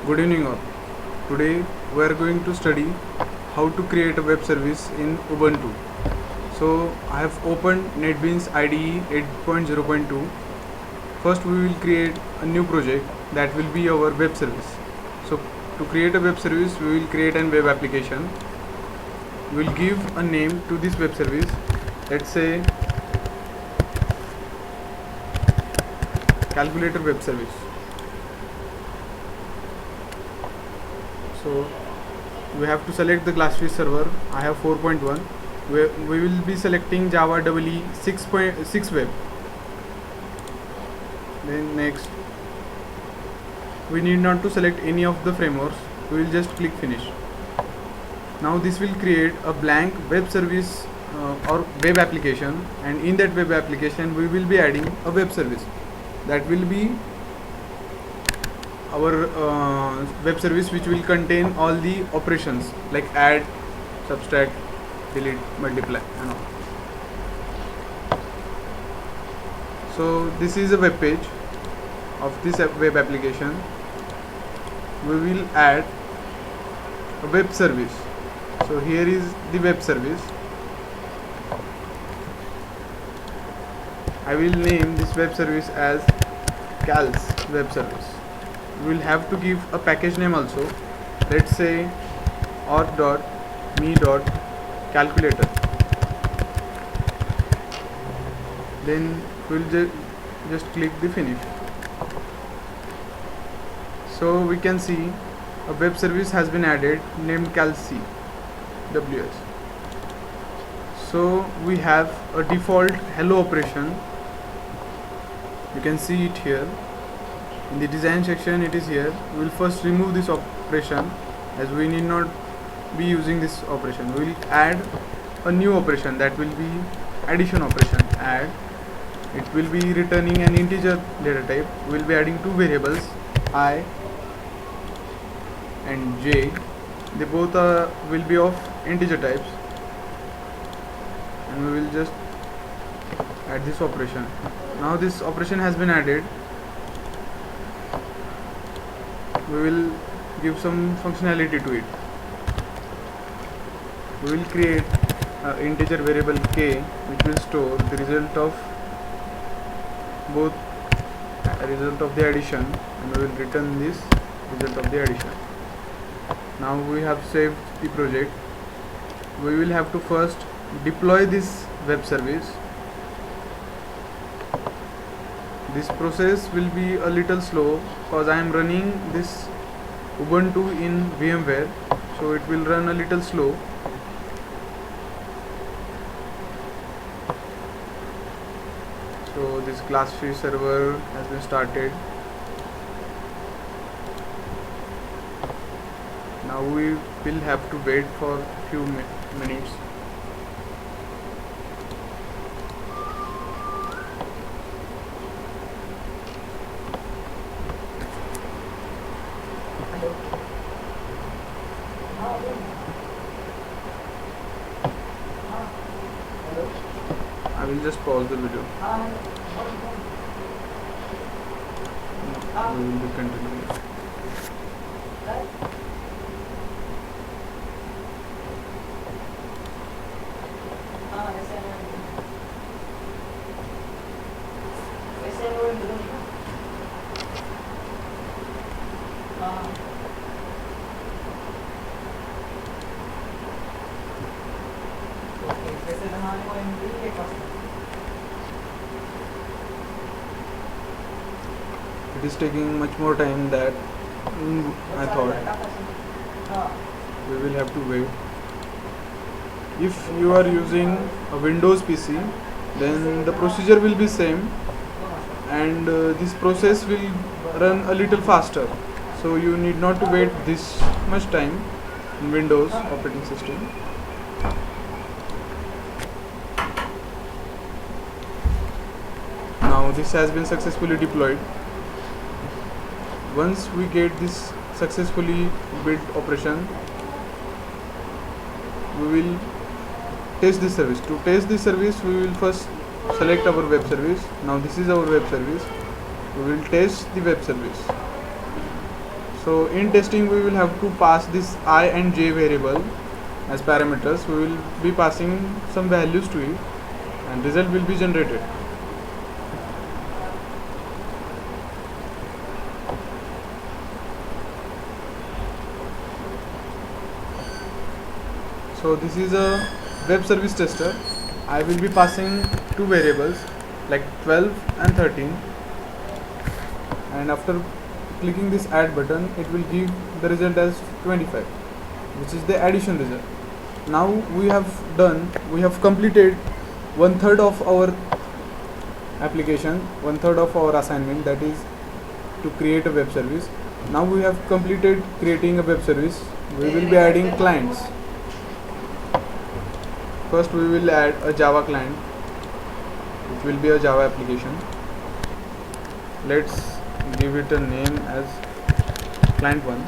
Good evening all. Today we are going to study how to create a web service in Ubuntu. So I have opened NetBeans IDE 8.0.2. First we will create a new project that will be our web service. So to create a web service we will create an web application. We will give a name to this web service. Let's say calculator web service. So we have to select the Glassfish server. I have 4.1. We will be selecting Java EE 6.6 web. Then next, we need not to select any of the frameworks. We will just click finish. Now this will create a blank web service or web application, and in that web application we will be adding a web service. That will be our web service, which will contain all the operations like add, subtract, delete, multiply and all. So this is a web page of this web application. We will add a web service. So here is the web service. I will name this web service as Cal's web service. We will have to give a package name also. Let's say auth.me.calculator. Then we'll just click the finish. So we can see a web service has been added named calc ws. So we have a default hello operation. You can see it here. In the design section it is here. We will first remove this operation as we need not be using this operation. We will add a new operation that will be addition operation. Add. It will be returning an integer data type. We will be adding two variables, I and j. They both will be of integer types, and we will just add this operation. Now this operation has been added. We will give some functionality to it. We will create an integer variable k, which will store the result of the addition, and we will return this result of the addition. Now we have saved the project. We will have to first deploy this web service. This process will be a little slow because I am running this Ubuntu in VMware, so it will run a little slow. So this Glassfish server has been started. Now we will have to wait for a few minutes. I will just pause the video. We will be continuing. It is taking much more time than I thought. We will have to wait. If you are using a Windows PC, then the procedure will be same, and this process will run a little faster. So you need not to wait this much time in Windows operating system. Now this has been successfully deployed. Once we get this successfully built operation, we will test this service. To test this service, we will first select our web service. Now this is our web service. We will test the web service. So in testing we will have to pass this I and j variable as parameters. We will be passing some values to it and result will be generated. So this is a web service tester. I will be passing two variables like 12 and 13, and after clicking this add button it will give the result as 25, which is the addition result. Now we have completed one third of our application, one third of our assignment, that is to create a web service. Now we have completed creating a web service. We will be adding clients. First we will add a Java client, which will be a Java application. Let's give it a name as client 1.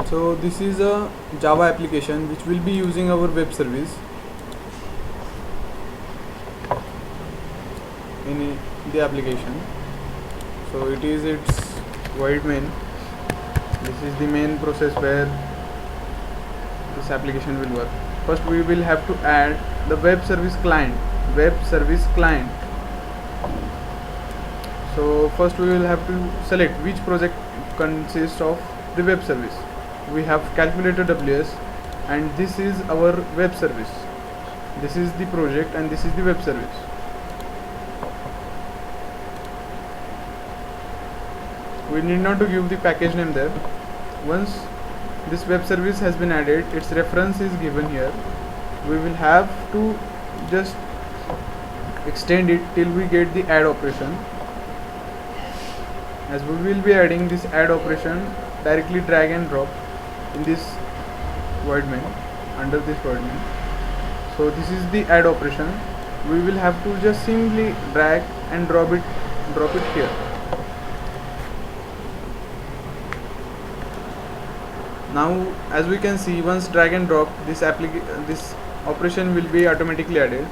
So this is a Java application which will be using our web service in the application. So it is its void main. This is the main process where this application will work. First we will have to add the web service client. So first we will have to select which project consists of the web service. We have calculator WS, and this is our web service. This is the project and this is the web service. We need not to give the package name there. Once this web service has been added, its reference is given here. We will have to just extend it till we get the add operation. As we will be adding this add operation, directly drag and drop in this void main, under this void main. So this is the add operation. We will have to just simply drag and drop it here. Now as we can see, once drag and drop, this operation will be automatically added.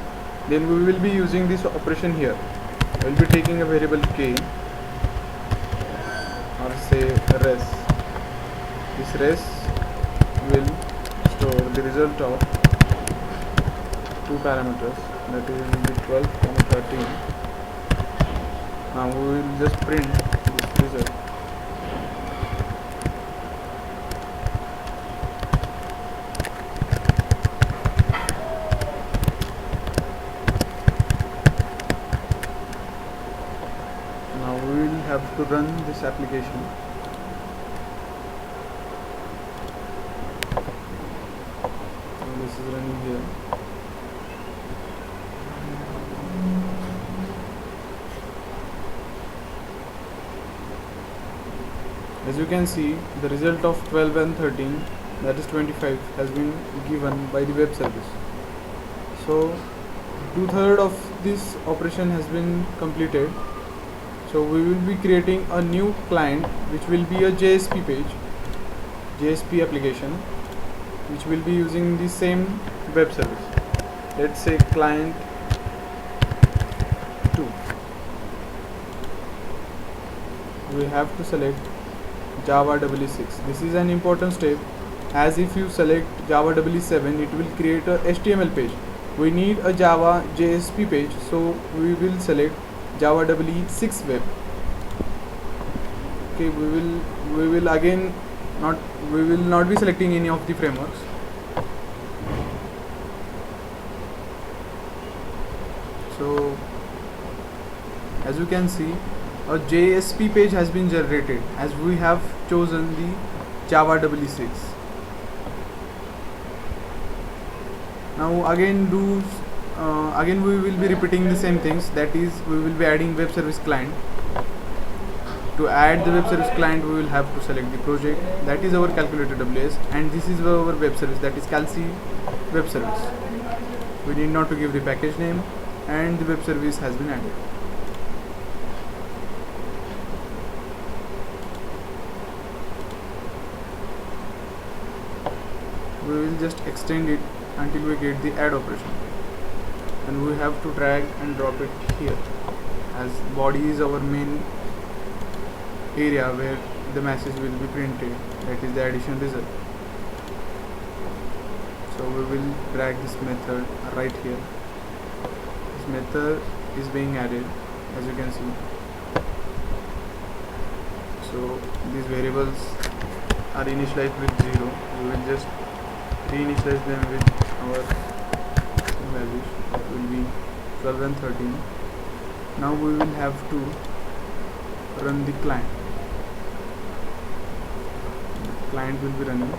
Then we will be using this operation here. We will be taking a variable k, or say res. This res will store the result of two parameters, that is 12, 13. Now we will just print this result. Now we will have to run this application. This is running here. As you can see, the result of 12 and 13, that is 25, has been given by the web service. So 2/3 of this operation has been completed. So we will be creating a new client which will be a JSP application, which will be using the same web service. Let's say client 2. We have to select Java EE6. This is an important step, as if you select Java EE7, it will create a HTML page. We need a Java JSP page, so we will select Java EE6 web. Okay, we will not be selecting any of the frameworks. So as you can see, a JSP page has been generated as we have chosen the Java EE6. Now again we will be repeating the same things, that is we will be adding web service client. To add the web service client, we will have to select the project, that is our calculator WS, and this is our web service, that is Calci web service. We need not to give the package name, and the web service has been added. We will just extend it until we get the add operation, and we have to drag and drop it here. as body is our main area where the message will be printed, that is the addition result. So we will drag this method right here. This method is being added, as you can see. So these variables are initialized with 0. We will just reinitialize them with our values. It will be 12 and 13. Now we will have to run the client. The client will be running,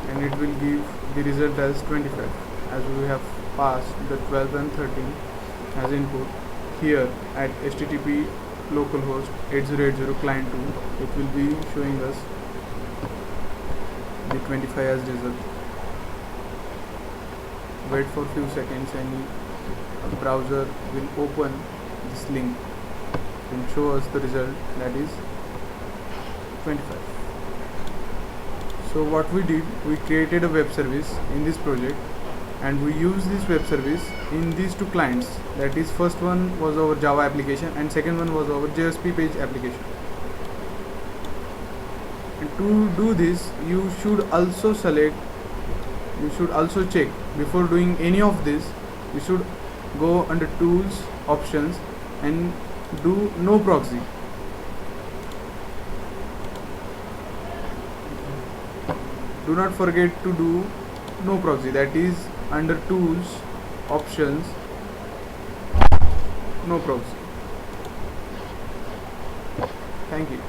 and it will give the result as 25, as we have passed the 12 and 13 as input. Here at http localhost 8080 client 2, it will be showing us the 25 as result. Wait for few seconds and a browser will open this link and show us the result, that is 25. So what we did, we created a web service in this project, and we use this web service in these two clients. That is, first one was our Java application and second one was our JSP page application. And to do this, you should also check before doing any of this. You should go under tools, options, and do no proxy. Do not forget to do no proxy, that is under tools, options, no proxy. Thank you.